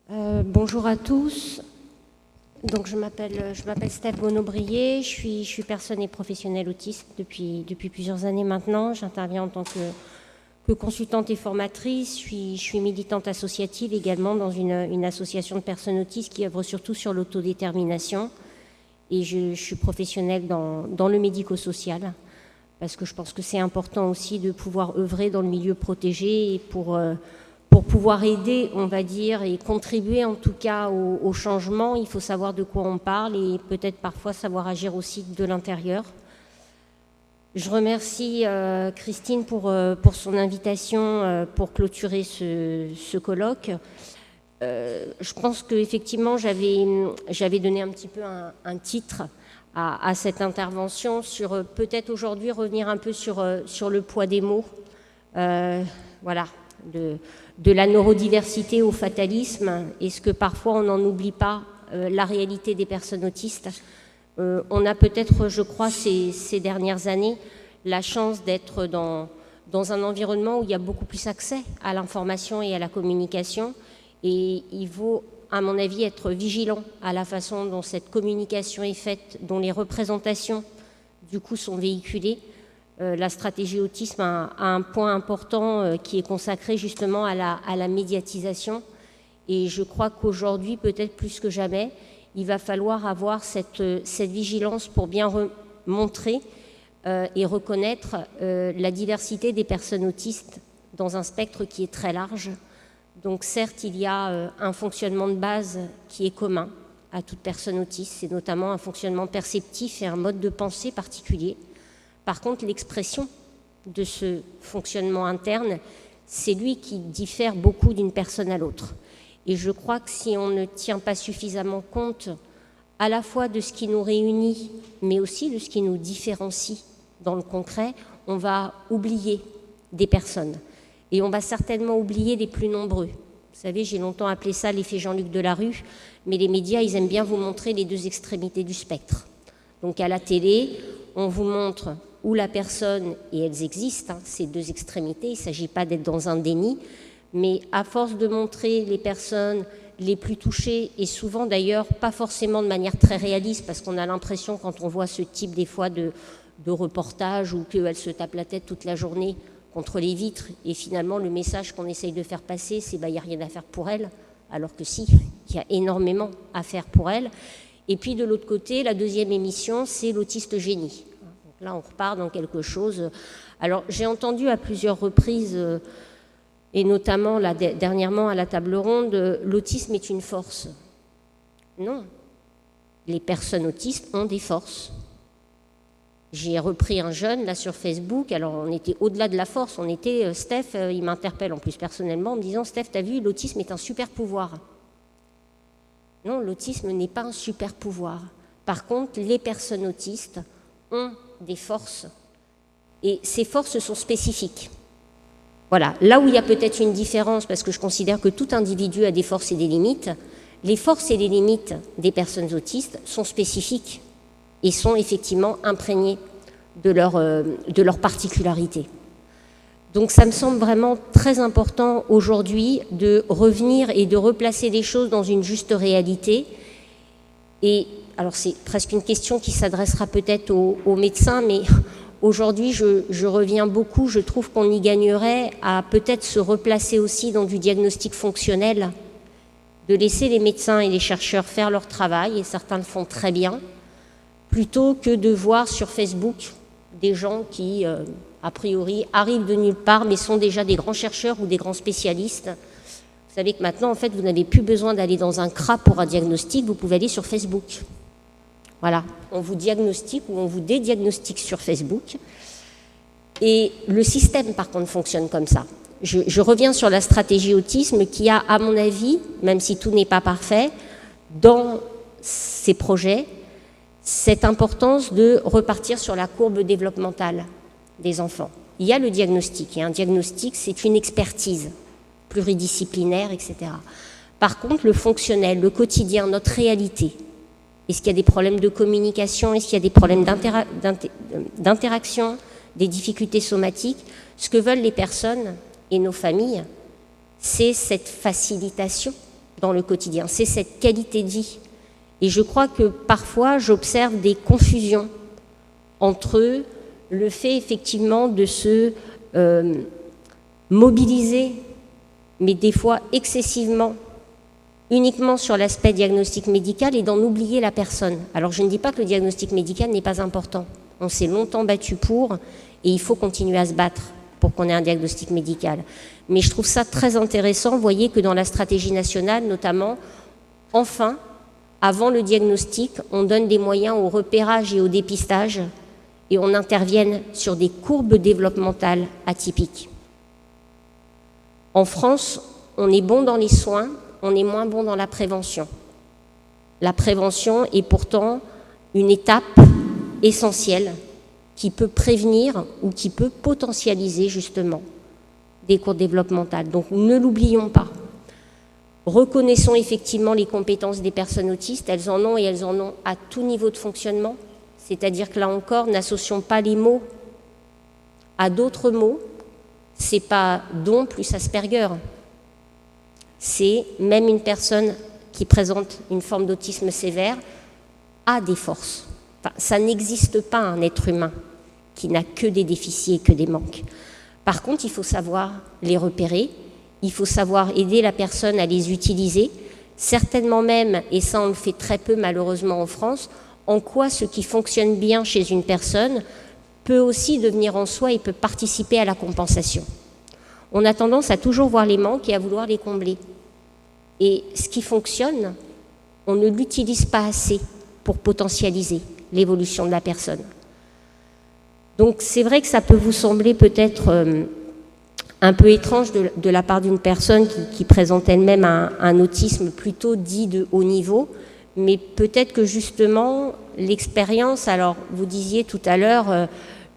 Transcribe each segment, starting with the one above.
Bonjour à tous. Donc, je m'appelle Steph Bonneau-Brier, je suis personne et professionnelle autiste depuis plusieurs années maintenant. J'interviens en tant que consultante et formatrice. Je suis militante associative également dans une association de personnes autistes qui œuvre surtout sur l'autodétermination. Et je suis professionnelle dans le médico-social parce que je pense que c'est important aussi de pouvoir œuvrer dans le milieu protégé et pour pouvoir aider, on va dire, et contribuer en tout cas au changement, il faut savoir de quoi on parle et peut-être parfois savoir agir aussi de l'intérieur. Je remercie Christine pour son invitation pour clôturer ce colloque. Je pense qu'effectivement, j'avais donné un petit peu un titre à cette intervention sur peut-être aujourd'hui revenir un peu sur le poids des mots. Voilà. De la neurodiversité au fatalisme, est-ce que parfois on n'en oublie pas la réalité des personnes autistes? On a peut-être, je crois, ces dernières années, la chance d'être dans un environnement où il y a beaucoup plus accès à l'information et à la communication, et il faut, à mon avis, être vigilant à la façon dont cette communication est faite, dont les représentations, du coup, sont véhiculées. La stratégie autisme a un point important qui est consacré justement à la médiatisation. Et je crois qu'aujourd'hui, peut-être plus que jamais, il va falloir avoir cette vigilance pour bien montrer et reconnaître la diversité des personnes autistes dans un spectre qui est très large. Donc certes, il y a un fonctionnement de base qui est commun à toute personne autiste, c'est notamment un fonctionnement perceptif et un mode de pensée particulier. Par contre, l'expression de ce fonctionnement interne, c'est lui qui diffère beaucoup d'une personne à l'autre. Et je crois que si on ne tient pas suffisamment compte à la fois de ce qui nous réunit, mais aussi de ce qui nous différencie dans le concret, on va oublier des personnes. Et on va certainement oublier les plus nombreux. Vous savez, j'ai longtemps appelé ça l'effet Jean-Luc Delarue, mais les médias, ils aiment bien vous montrer les deux extrémités du spectre. Donc à la télé, on vous montre où la personne, et elles existent, ces deux extrémités, il ne s'agit pas d'être dans un déni, mais à force de montrer les personnes les plus touchées, et souvent d'ailleurs pas forcément de manière très réaliste, parce qu'on a l'impression quand on voit ce type des fois de reportage où qu'elles se tapent la tête toute la journée contre les vitres, et finalement le message qu'on essaye de faire passer, c'est il n'y a rien à faire pour elles, alors que si, il y a énormément à faire pour elles. Et puis de l'autre côté, la deuxième émission, c'est l'autiste génie. Là, on repart dans quelque chose. Alors, j'ai entendu à plusieurs reprises, et notamment là, dernièrement à la table ronde, l'autisme est une force. Non. Les personnes autistes ont des forces. J'ai repris un jeune, là, sur Facebook. Alors, on était au-delà de la force. On était, Steph, il m'interpelle en plus personnellement en me disant, Steph, t'as vu, l'autisme est un super pouvoir. Non, l'autisme n'est pas un super pouvoir. Par contre, les personnes autistes ont des forces, et ces forces sont spécifiques. Voilà, là où il y a peut-être une différence, parce que je considère que tout individu a des forces et des limites, les forces et les limites des personnes autistes sont spécifiques et sont effectivement imprégnées de leur particularité. Donc ça me semble vraiment très important aujourd'hui de revenir et de replacer les choses dans une juste réalité. Et alors c'est presque une question qui s'adressera peut-être aux médecins, mais aujourd'hui je reviens beaucoup, je trouve qu'on y gagnerait à peut-être se replacer aussi dans du diagnostic fonctionnel, de laisser les médecins et les chercheurs faire leur travail, et certains le font très bien, plutôt que de voir sur Facebook des gens qui, a priori, arrivent de nulle part, mais sont déjà des grands chercheurs ou des grands spécialistes. Vous savez que maintenant, en fait, vous n'avez plus besoin d'aller dans un CRA pour un diagnostic, vous pouvez aller sur Facebook. Voilà, on vous diagnostique ou on vous dédiagnostique sur Facebook. Et le système, par contre, fonctionne comme ça. Je reviens sur la stratégie autisme qui a, à mon avis, même si tout n'est pas parfait, dans ces projets, cette importance de repartir sur la courbe développementale des enfants. Il y a le diagnostic, et un diagnostic, c'est une expertise pluridisciplinaire, etc. Par contre, le fonctionnel, le quotidien, notre réalité, est-ce qu'il y a des problèmes de communication? Est-ce qu'il y a des problèmes d'interaction, des difficultés somatiques? Ce que veulent les personnes et nos familles, c'est cette facilitation dans le quotidien, c'est cette qualité de vie. Et je crois que parfois, j'observe des confusions entre le fait effectivement de se mobiliser, mais des fois excessivement, uniquement sur l'aspect diagnostic médical et d'en oublier la personne. Alors je ne dis pas que le diagnostic médical n'est pas important. On s'est longtemps battu pour, et il faut continuer à se battre pour qu'on ait un diagnostic médical. Mais je trouve ça très intéressant. Vous voyez que dans la stratégie nationale, notamment, enfin, avant le diagnostic, on donne des moyens au repérage et au dépistage et on intervienne sur des courbes développementales atypiques. En France, on est bon dans les soins, on est moins bon dans la prévention. La prévention est pourtant une étape essentielle qui peut prévenir ou qui peut potentialiser justement des courbes développementales. Donc ne l'oublions pas. Reconnaissons effectivement les compétences des personnes autistes, elles en ont et elles en ont à tout niveau de fonctionnement. C'est-à-dire que là encore, n'associons pas les mots à d'autres mots. C'est pas don plus Asperger. C'est même une personne qui présente une forme d'autisme sévère a des forces. Enfin, ça n'existe pas un être humain qui n'a que des déficits et que des manques. Par contre, il faut savoir les repérer, il faut savoir aider la personne à les utiliser, certainement même, et ça on le fait très peu malheureusement en France, en quoi ce qui fonctionne bien chez une personne peut aussi devenir en soi et peut participer à la compensation. On a tendance à toujours voir les manques et à vouloir les combler. Et ce qui fonctionne, on ne l'utilise pas assez pour potentialiser l'évolution de la personne. Donc c'est vrai que ça peut vous sembler peut-être un peu étrange de la part d'une personne qui présente elle-même un autisme plutôt dit de haut niveau, mais peut-être que justement l'expérience, alors vous disiez tout à l'heure,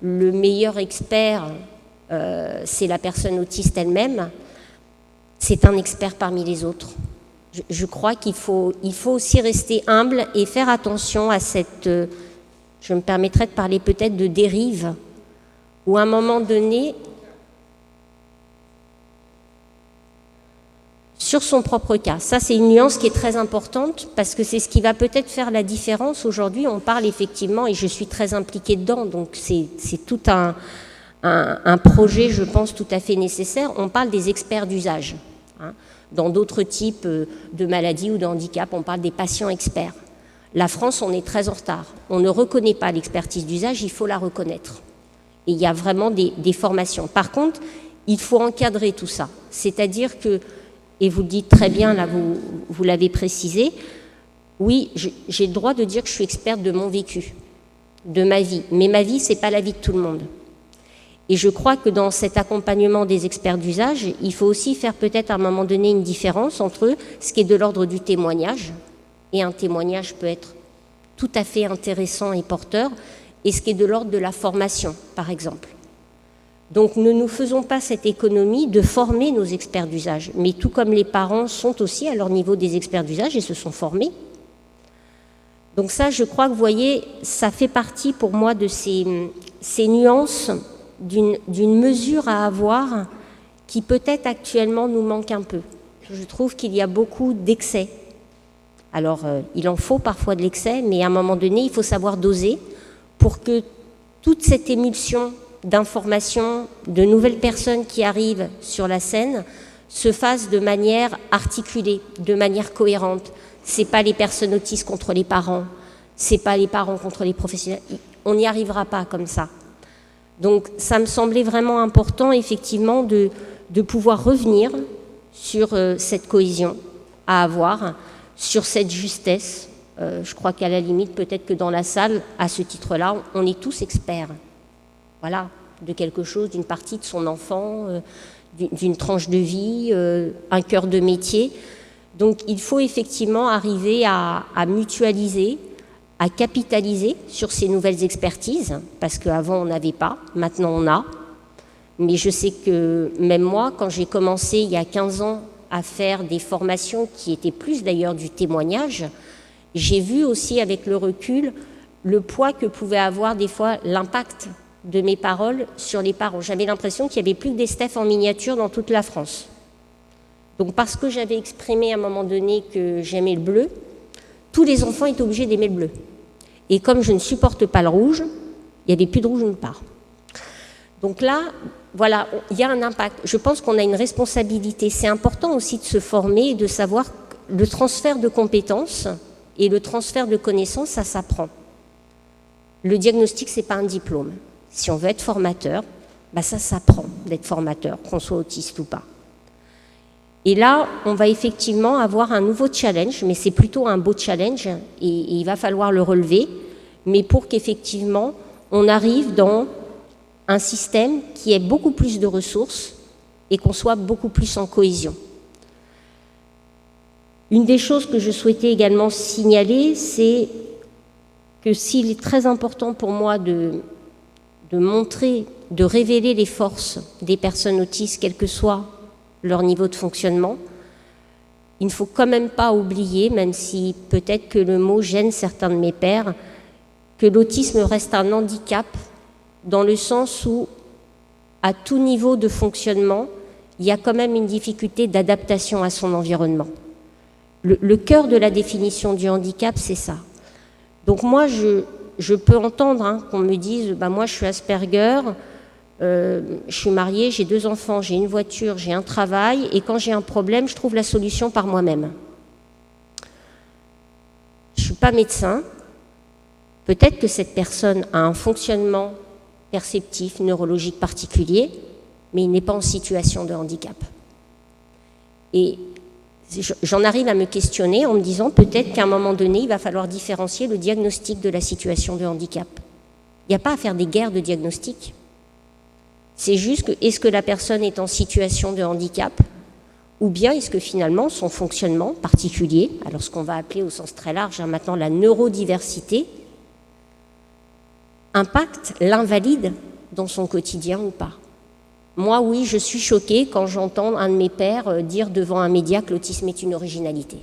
le meilleur expert, c'est la personne autiste elle-même, c'est un expert parmi les autres. Je crois qu'il faut aussi rester humble et faire attention à cette, je me permettrai de parler peut-être de dérive, où à un moment donné, sur son propre cas, ça c'est une nuance qui est très importante parce que c'est ce qui va peut-être faire la différence. Aujourd'hui, on parle effectivement, et je suis très impliquée dedans, donc c'est tout un projet, je pense, tout à fait nécessaire. On parle des experts d'usage. Hein. Dans d'autres types de maladies ou de handicap, on parle des patients experts. La France, on est très en retard. On ne reconnaît pas l'expertise d'usage, il faut la reconnaître. Et il y a vraiment des formations. Par contre, il faut encadrer tout ça. C'est-à-dire que, et vous le dites très bien, là, vous l'avez précisé, oui, j'ai le droit de dire que je suis experte de mon vécu, de ma vie. Mais ma vie, ce n'est pas la vie de tout le monde. Et je crois que dans cet accompagnement des experts d'usage, il faut aussi faire peut-être à un moment donné une différence entre ce qui est de l'ordre du témoignage, et un témoignage peut être tout à fait intéressant et porteur, et ce qui est de l'ordre de la formation, par exemple. Donc ne nous faisons pas cette économie de former nos experts d'usage, mais tout comme les parents sont aussi à leur niveau des experts d'usage et se sont formés. Donc ça, je crois que vous voyez, ça fait partie pour moi de ces nuances d'une mesure à avoir qui peut-être actuellement nous manque un peu. Je trouve qu'il y a beaucoup d'excès. Alors, il en faut parfois de l'excès, mais à un moment donné, il faut savoir doser pour que toute cette émulsion d'informations, de nouvelles personnes qui arrivent sur la scène se fasse de manière articulée, de manière cohérente. C'est pas les personnes autistes contre les parents, c'est pas les parents contre les professionnels. On n'y arrivera pas comme ça. Donc, ça me semblait vraiment important, effectivement, de pouvoir revenir sur cette cohésion à avoir, sur cette justesse. Je crois qu'à la limite, peut-être que dans la salle, à ce titre-là, on est tous experts. Voilà, de quelque chose, d'une partie de son enfant, d'une tranche de vie, un cœur de métier. Donc, il faut effectivement arriver à mutualiser, à capitaliser sur ces nouvelles expertises, parce qu'avant, on n'avait pas, maintenant, on a. Mais je sais que même moi, quand j'ai commencé il y a 15 ans à faire des formations qui étaient plus d'ailleurs du témoignage, j'ai vu aussi avec le recul le poids que pouvait avoir des fois l'impact de mes paroles sur les parents. J'avais l'impression qu'il n'y avait plus que des Steph en miniature dans toute la France. Donc parce que j'avais exprimé à un moment donné que j'aimais le bleu, tous les enfants étaient obligés d'aimer le bleu. Et comme je ne supporte pas le rouge, il n'y avait plus de rouge nulle part. Donc là, voilà, il y a un impact. Je pense qu'on a une responsabilité. C'est important aussi de se former et de savoir que le transfert de compétences et le transfert de connaissances, ça s'apprend. Le diagnostic, ce n'est pas un diplôme. Si on veut être formateur, ça s'apprend d'être formateur, qu'on soit autiste ou pas. Et là, on va effectivement avoir un nouveau challenge, mais c'est plutôt un beau challenge, et il va falloir le relever, mais pour qu'effectivement, on arrive dans un système qui ait beaucoup plus de ressources et qu'on soit beaucoup plus en cohésion. Une des choses que je souhaitais également signaler, c'est que s'il est très important pour moi de montrer, de révéler les forces des personnes autistes, quel que soit leur niveau de fonctionnement, il ne faut quand même pas oublier, même si peut-être que le mot gêne certains de mes pairs, que l'autisme reste un handicap dans le sens où, à tout niveau de fonctionnement, il y a quand même une difficulté d'adaptation à son environnement. Le cœur de la définition du handicap, c'est ça. Donc moi, je peux entendre qu'on me dise moi je suis Asperger, je suis mariée, j'ai 2 enfants, j'ai une voiture, j'ai un travail, et quand j'ai un problème, je trouve la solution par moi-même. Je ne suis pas médecin. Peut-être que cette personne a un fonctionnement perceptif, neurologique particulier, mais il n'est pas en situation de handicap. Et j'en arrive à me questionner en me disant peut-être qu'à un moment donné, il va falloir différencier le diagnostic de la situation de handicap. Il n'y a pas à faire des guerres de diagnostic. C'est juste que est-ce que la personne est en situation de handicap ou bien est-ce que finalement son fonctionnement particulier, alors ce qu'on va appeler au sens très large maintenant la neurodiversité, impacte, l'invalide dans son quotidien ou pas. Moi, oui, je suis choquée quand j'entends un de mes pairs dire devant un média que l'autisme est une originalité.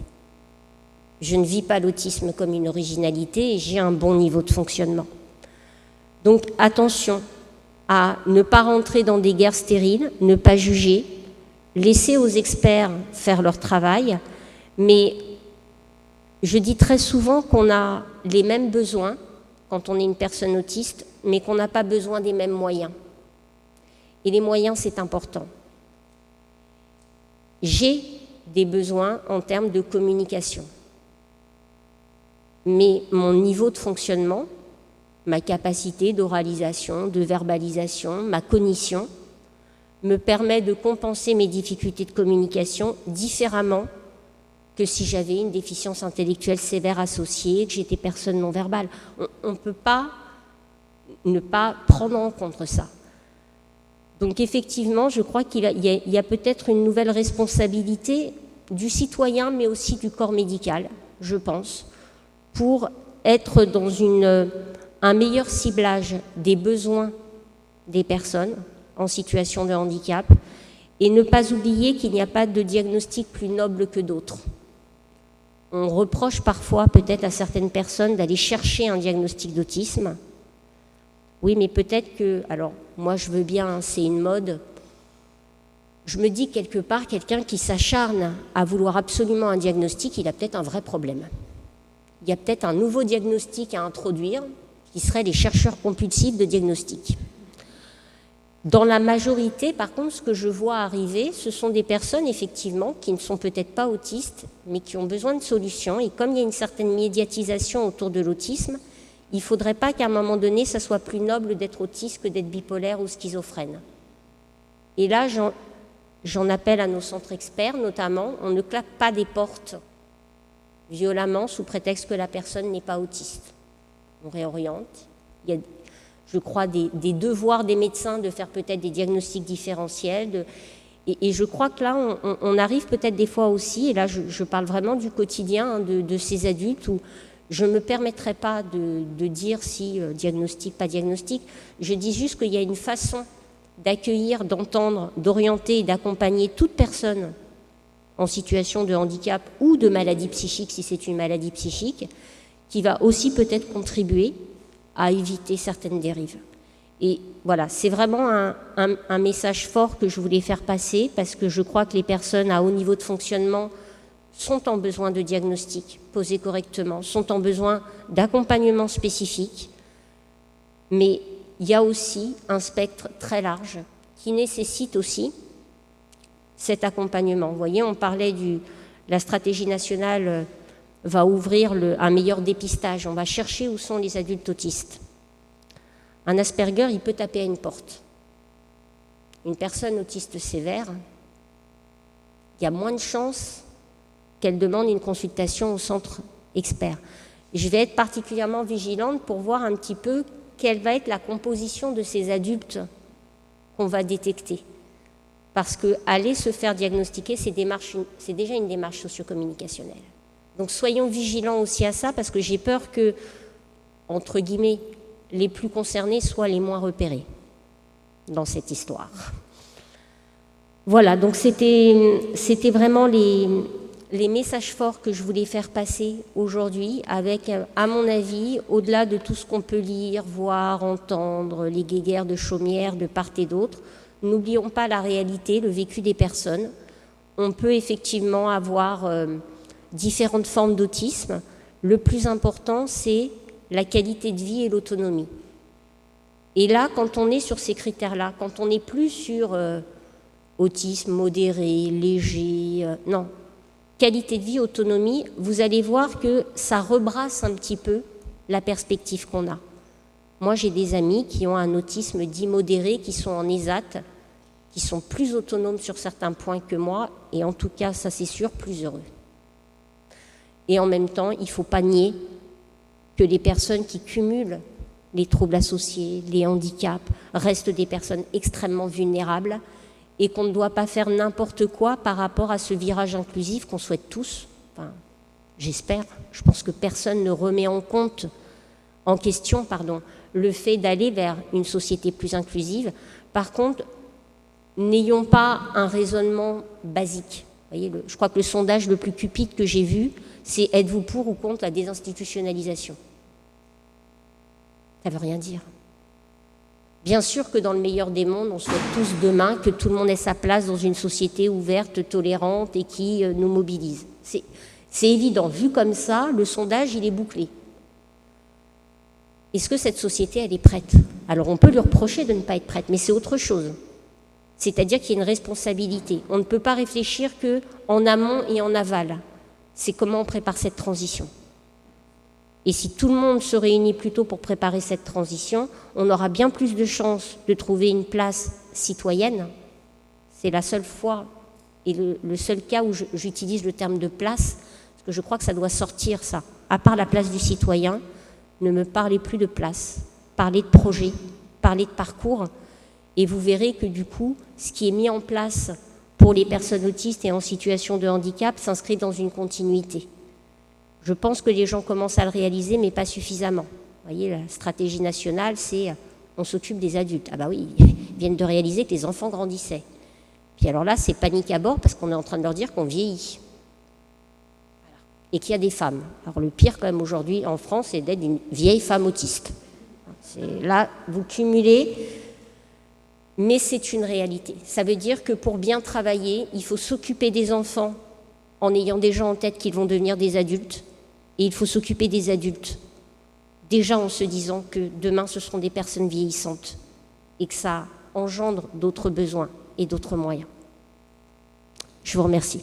Je ne vis pas l'autisme comme une originalité et j'ai un bon niveau de fonctionnement. Donc attention à ne pas rentrer dans des guerres stériles, ne pas juger, laisser aux experts faire leur travail, mais je dis très souvent qu'on a les mêmes besoins quand on est une personne autiste, mais qu'on n'a pas besoin des mêmes moyens. Et les moyens, c'est important. J'ai des besoins en termes de communication. Mais mon niveau de fonctionnement, ma capacité d'oralisation, de verbalisation, ma cognition, me permet de compenser mes difficultés de communication différemment que si j'avais une déficience intellectuelle sévère associée, que j'étais personne non verbale. On ne peut pas ne pas prendre en compte ça. Donc effectivement, je crois qu'il y a peut-être une nouvelle responsabilité du citoyen, mais aussi du corps médical, je pense, pour être dans un meilleur ciblage des besoins des personnes en situation de handicap et ne pas oublier qu'il n'y a pas de diagnostic plus noble que d'autres. On reproche parfois peut-être à certaines personnes d'aller chercher un diagnostic d'autisme. Oui, mais peut-être que, alors moi je veux bien, c'est une mode, je me dis quelque part, quelqu'un qui s'acharne à vouloir absolument un diagnostic, il a peut-être un vrai problème. Il y a peut-être un nouveau diagnostic à introduire, qui serait les chercheurs compulsifs de diagnostic. Dans la majorité, par contre, ce que je vois arriver, ce sont des personnes, effectivement, qui ne sont peut-être pas autistes, mais qui ont besoin de solutions. Et comme il y a une certaine médiatisation autour de l'autisme, il ne faudrait pas qu'à un moment donné, ça soit plus noble d'être autiste que d'être bipolaire ou schizophrène. Et là, j'en appelle à nos centres experts, notamment, on ne claque pas des portes violemment sous prétexte que la personne n'est pas autiste. On réoriente. Il y a, je crois, des devoirs des médecins de faire peut-être des diagnostics différentiels. Et je crois que là, on arrive peut-être des fois aussi, et là je parle vraiment du quotidien de ces adultes, où je ne me permettrai pas de dire si diagnostic, pas diagnostic. Je dis juste qu'il y a une façon d'accueillir, d'entendre, d'orienter et d'accompagner toute personne en situation de handicap ou de maladie psychique, si c'est une maladie psychique, qui va aussi peut-être contribuer à éviter certaines dérives. Et voilà, c'est vraiment un message fort que je voulais faire passer, parce que je crois que les personnes à haut niveau de fonctionnement sont en besoin de diagnostic posé correctement, sont en besoin d'accompagnement spécifique, mais il y a aussi un spectre très large qui nécessite aussi cet accompagnement. Vous voyez, on parlait la stratégie nationale va ouvrir un meilleur dépistage, on va chercher où sont les adultes autistes. Un Asperger, il peut taper à une porte. Une personne autiste sévère, il y a moins de chances qu'elle demande une consultation au centre expert. Je vais être particulièrement vigilante pour voir un petit peu quelle va être la composition de ces adultes qu'on va détecter. Parce qu'aller se faire diagnostiquer, c'est déjà une démarche socio-communicationnelle. Donc soyons vigilants aussi à ça, parce que j'ai peur que, entre guillemets, les plus concernés soient les moins repérés dans cette histoire. Voilà, donc c'était vraiment les messages forts que je voulais faire passer aujourd'hui, avec, à mon avis, au-delà de tout ce qu'on peut lire, voir, entendre, les guéguerres de chaumières de part et d'autre, n'oublions pas la réalité, le vécu des personnes. On peut effectivement avoir différentes formes d'autisme. Le plus important, c'est la qualité de vie et l'autonomie. Et là, quand on est sur ces critères-là, quand on n'est plus sur autisme modéré, léger, non, qualité de vie, autonomie, vous allez voir que ça rebrasse un petit peu la perspective qu'on a. Moi, j'ai des amis qui ont un autisme dit modéré, qui sont en ESAT, qui sont plus autonomes sur certains points que moi, et en tout cas, ça c'est sûr, plus heureux. Et en même temps, il ne faut pas nier que les personnes qui cumulent les troubles associés, les handicaps, restent des personnes extrêmement vulnérables, et qu'on ne doit pas faire n'importe quoi par rapport à ce virage inclusif qu'on souhaite tous. Enfin, j'espère, je pense que personne ne remet en question, le fait d'aller vers une société plus inclusive. Par contre, n'ayons pas un raisonnement basique. Vous voyez, je crois que le sondage le plus cupide que j'ai vu, c'est « Êtes-vous pour ou contre la désinstitutionnalisation ?» Ça ne veut rien dire. Bien sûr que dans le meilleur des mondes, on souhaite tous demain que tout le monde ait sa place dans une société ouverte, tolérante et qui nous mobilise. C'est évident. Vu comme ça, le sondage, il est bouclé. Est-ce que cette société, elle est prête? Alors, on peut lui reprocher de ne pas être prête, mais c'est autre chose. C'est-à-dire qu'il y a une responsabilité. On ne peut pas réfléchir qu'en amont et en aval. C'est comment on prépare cette transition. Et si tout le monde se réunit plus tôt pour préparer cette transition, on aura bien plus de chances de trouver une place citoyenne. C'est la seule fois et le seul cas où j'utilise le terme de place, parce que je crois que ça doit sortir, ça. À part la place du citoyen, ne me parlez plus de place. Parlez de projet, parlez de parcours, et vous verrez que du coup, ce qui est mis en place pour les personnes autistes et en situation de handicap s'inscrit dans une continuité. Je pense que les gens commencent à le réaliser, mais pas suffisamment. Vous voyez, la stratégie nationale, c'est on s'occupe des adultes. Ah bah oui, ils viennent de réaliser que les enfants grandissaient. Puis alors là, c'est panique à bord parce qu'on est en train de leur dire qu'on vieillit. Voilà. Et qu'il y a des femmes. Alors le pire quand même aujourd'hui en France, c'est d'être une vieille femme autiste. Là, vous cumulez, mais c'est une réalité. Ça veut dire que pour bien travailler, il faut s'occuper des enfants en ayant déjà en tête qu'ils vont devenir des adultes. Et il faut s'occuper des adultes, déjà en se disant que demain, ce seront des personnes vieillissantes et que ça engendre d'autres besoins et d'autres moyens. Je vous remercie.